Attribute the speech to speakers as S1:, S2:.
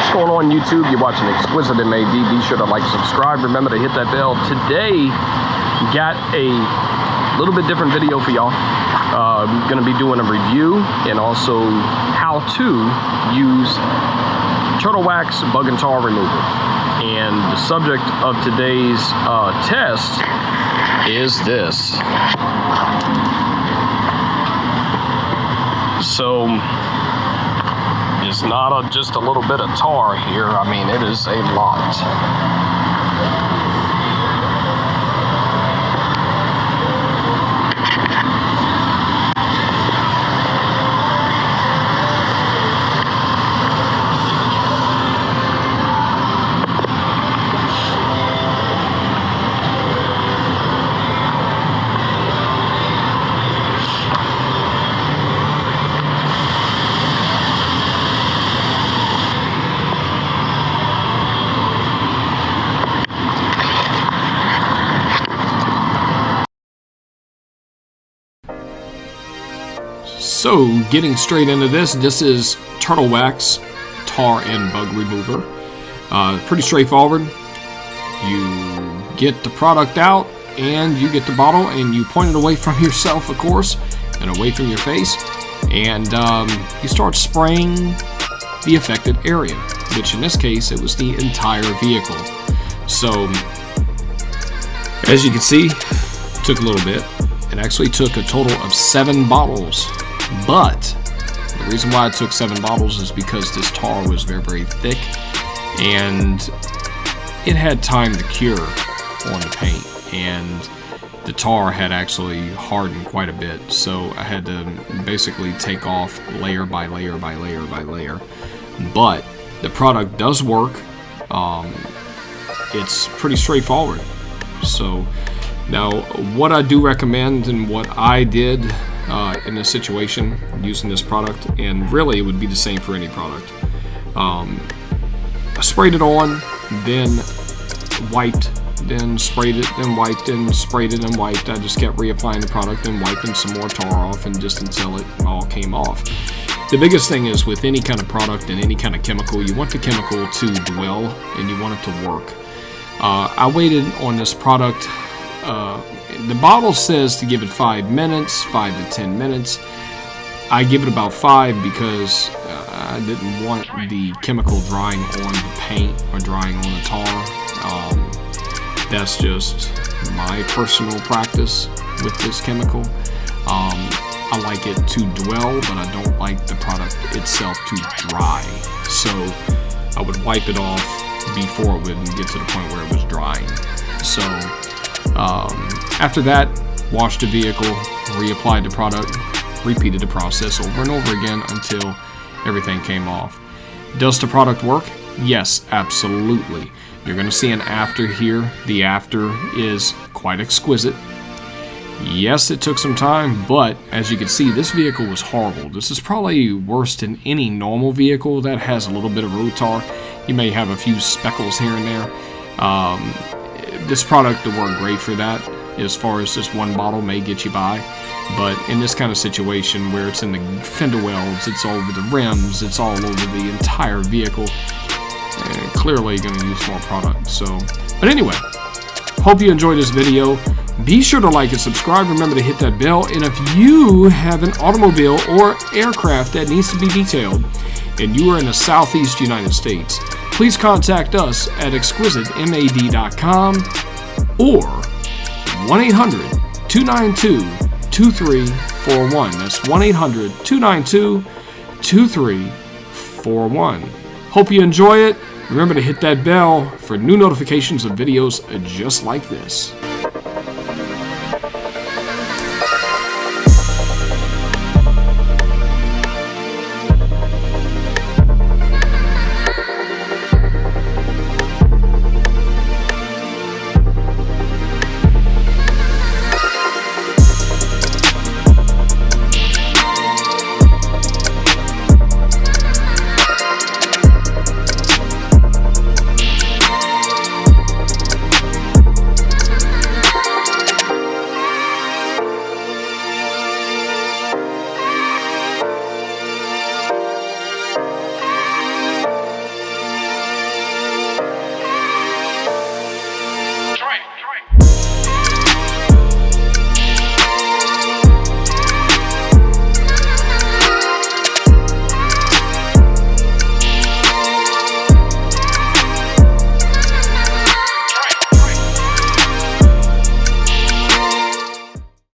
S1: What's going on YouTube? You're watching Exquisitemad. Be sure to like, subscribe. Remember to hit that bell. Today, got a little bit different video for y'all. I'm going to be doing a review and also how to use turtle wax bug and tar remover. And the subject of today's test is this. So it's not just a little bit of tar here. I mean, it is a lot. So, getting straight into this is turtle wax, tar, and bug remover. Pretty straightforward. You get the product out, and you get the bottle, and you point it away from yourself, of course, and away from your face, and you start spraying the affected area, which in this case, it was the entire vehicle. So, as you can see, it took a little bit. It actually took a total of 7 bottles. But the reason why I took 7 bottles is because this tar was very, very thick, and it had time to cure on the paint, and the tar had actually hardened quite a bit, so I had to basically take off layer by layer by layer by layer. But the product does work. It's pretty straightforward. So now what I do recommend and what I did in this situation using this product, and really it would be the same for any product. I sprayed it on, then wiped, then sprayed it, then wiped, then sprayed it and wiped. I just kept reapplying the product and wiping some more tar off, and just until it all came off. The biggest thing is with any kind of product and any kind of chemical, you want the chemical to dwell and you want it to work. I waited on this product. The bottle says to give it 5 minutes, 5 to 10 minutes. I give it about 5 because I didn't want the chemical drying on the paint or drying on the tar. That's just my personal practice with this chemical. I like it to dwell, but I don't like the product itself to dry. So I would wipe it off before it would get to the point where it was drying. So after that, washed the vehicle, reapplied the product, repeated the process over and over again until everything came off. Does the product work? Yes, absolutely. You're going to see an after here. The after is quite exquisite. Yes, it took some time, but as you can see, this vehicle was horrible. This is probably worse than any normal vehicle that has a little bit of road tar. You may have a few speckles here and there. This product will work great for that, as far as just 1 bottle may get you by. But in this kind of situation where it's in the fender welds, it's all over the rims, it's all over the entire vehicle, clearly you're going to use more product. So, but anyway, hope you enjoyed this video. Be sure to like and subscribe. Remember to hit that bell. And if you have an automobile or aircraft that needs to be detailed, and you are in the Southeast United States, please contact us at exquisitemad.com or 1-800-292-2341. That's 1-800-292-2341. Hope you enjoy it. Remember to hit that bell for new notifications of videos just like this.